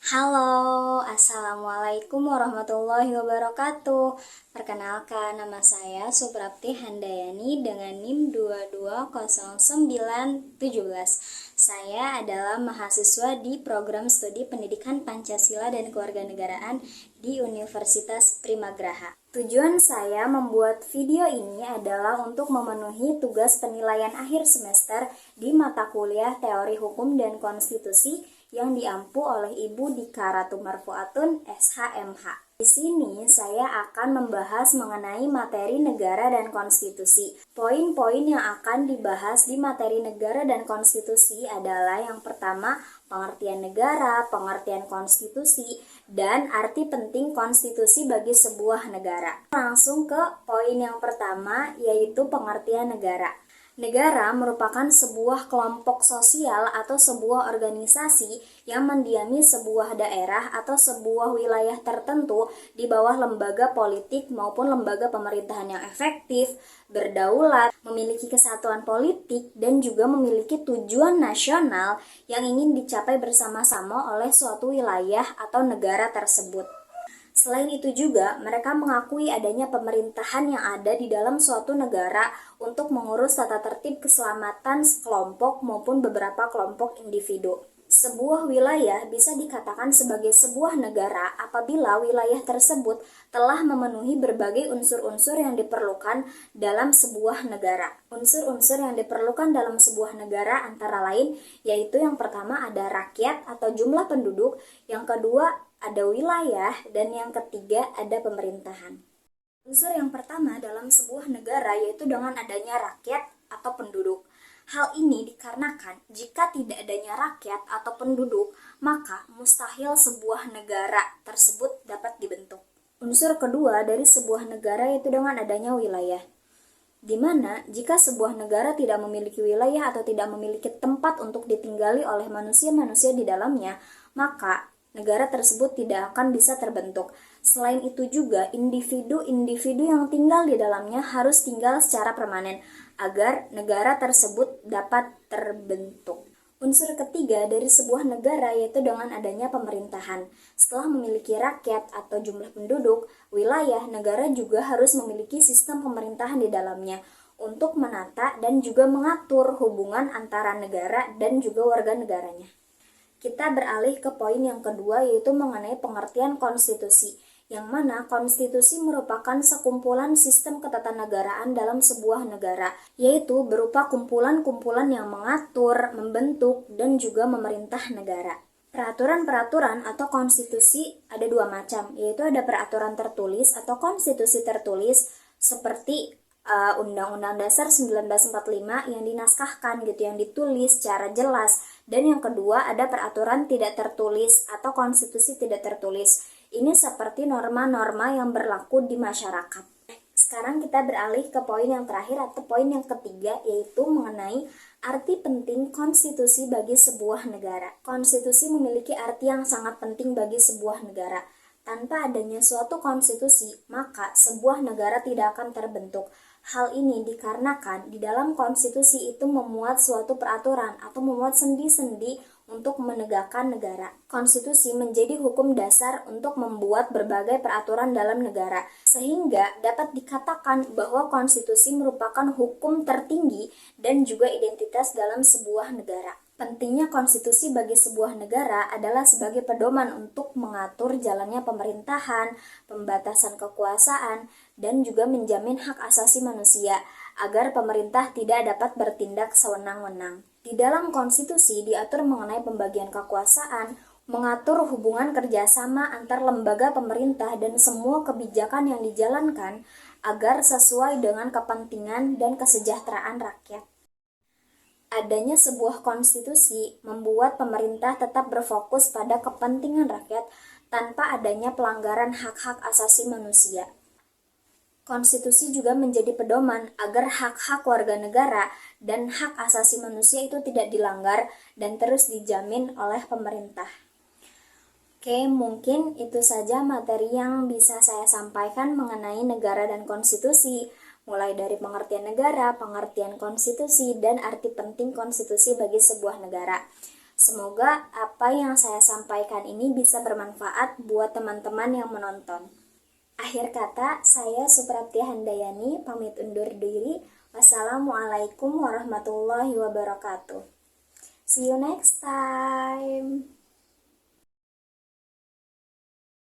Halo, Assalamualaikum warahmatullahi wabarakatuh. Perkenalkan, nama saya Suprapti Handayani dengan NIM 220917. Saya adalah mahasiswa di program studi Pendidikan Pancasila dan Kewarganegaraan di Universitas Primagraha. Tujuan saya membuat video ini adalah untuk memenuhi tugas penilaian akhir semester di mata kuliah Teori Hukum dan Konstitusi yang diampu oleh Ibu Dika Ratu Marfuatun, SHMH. Di sini saya akan membahas mengenai materi negara dan konstitusi. Poin-poin yang akan dibahas di materi negara dan konstitusi adalah yang pertama, pengertian negara, pengertian konstitusi, dan arti penting konstitusi bagi sebuah negara. Langsung ke poin yang pertama, yaitu pengertian negara. Negara merupakan sebuah kelompok sosial atau sebuah organisasi yang mendiami sebuah daerah atau sebuah wilayah tertentu di bawah lembaga politik maupun lembaga pemerintahan yang efektif, berdaulat, memiliki kesatuan politik, dan juga memiliki tujuan nasional yang ingin dicapai bersama-sama oleh suatu wilayah atau negara tersebut. Selain itu juga, mereka mengakui adanya pemerintahan yang ada di dalam suatu negara untuk mengurus tata tertib keselamatan kelompok maupun beberapa kelompok individu. Sebuah wilayah bisa dikatakan sebagai sebuah negara apabila wilayah tersebut telah memenuhi berbagai unsur-unsur yang diperlukan dalam sebuah negara. Unsur-unsur yang diperlukan dalam sebuah negara antara lain yaitu yang pertama ada rakyat atau jumlah penduduk, yang kedua ada wilayah, dan yang ketiga ada pemerintahan. Unsur yang pertama dalam sebuah negara yaitu dengan adanya rakyat atau penduduk. Hal ini dikarenakan jika tidak adanya rakyat atau penduduk, maka mustahil sebuah negara tersebut dapat dibentuk. Unsur kedua dari sebuah negara yaitu dengan adanya wilayah, di mana jika sebuah negara tidak memiliki wilayah atau tidak memiliki tempat untuk ditinggali oleh manusia-manusia di dalamnya, maka negara tersebut tidak akan bisa terbentuk. Selain itu juga, individu-individu yang tinggal di dalamnya harus tinggal secara permanen agar negara tersebut dapat terbentuk. Unsur ketiga dari sebuah negara yaitu dengan adanya pemerintahan. Setelah memiliki rakyat atau jumlah penduduk, wilayah negara juga harus memiliki sistem pemerintahan di dalamnya untuk menata dan juga mengatur hubungan antara negara dan juga warga negaranya. Kita beralih ke poin yang kedua yaitu mengenai pengertian konstitusi, yang mana konstitusi merupakan sekumpulan sistem ketatanegaraan dalam sebuah negara, yaitu berupa kumpulan-kumpulan yang mengatur, membentuk, dan juga memerintah negara. Peraturan-peraturan atau konstitusi ada dua macam, yaitu ada peraturan tertulis atau konstitusi tertulis seperti Undang-Undang Dasar 1945 yang dinaskahkan gitu, yang ditulis secara jelas. Dan yang kedua ada peraturan tidak tertulis atau konstitusi tidak tertulis. Ini seperti norma-norma yang berlaku di masyarakat. Sekarang kita beralih ke poin yang terakhir atau poin yang ketiga, yaitu mengenai arti penting konstitusi bagi sebuah negara. Konstitusi memiliki arti yang sangat penting bagi sebuah negara. Tanpa adanya suatu konstitusi, maka sebuah negara tidak akan terbentuk. Hal ini dikarenakan di dalam konstitusi itu memuat suatu peraturan atau memuat sendi-sendi untuk menegakkan negara. Konstitusi menjadi hukum dasar untuk membuat berbagai peraturan dalam negara, sehingga dapat dikatakan bahwa konstitusi merupakan hukum tertinggi dan juga identitas dalam sebuah negara. Pentingnya konstitusi bagi sebuah negara adalah sebagai pedoman untuk mengatur jalannya pemerintahan, pembatasan kekuasaan, dan juga menjamin hak asasi manusia agar pemerintah tidak dapat bertindak sewenang-wenang. Di dalam konstitusi diatur mengenai pembagian kekuasaan, mengatur hubungan kerjasama antar lembaga pemerintah dan semua kebijakan yang dijalankan agar sesuai dengan kepentingan dan kesejahteraan rakyat. Adanya sebuah konstitusi membuat pemerintah tetap berfokus pada kepentingan rakyat tanpa adanya pelanggaran hak-hak asasi manusia. Konstitusi juga menjadi pedoman agar hak-hak warga negara dan hak asasi manusia itu tidak dilanggar dan terus dijamin oleh pemerintah. Oke, mungkin itu saja materi yang bisa saya sampaikan mengenai negara dan konstitusi, mulai dari pengertian negara, pengertian konstitusi, dan arti penting konstitusi bagi sebuah negara. Semoga apa yang saya sampaikan ini bisa bermanfaat buat teman-teman yang menonton. Akhir kata, saya Suprapti Handayani pamit undur diri. Wassalamualaikum warahmatullahi wabarakatuh. See you next time.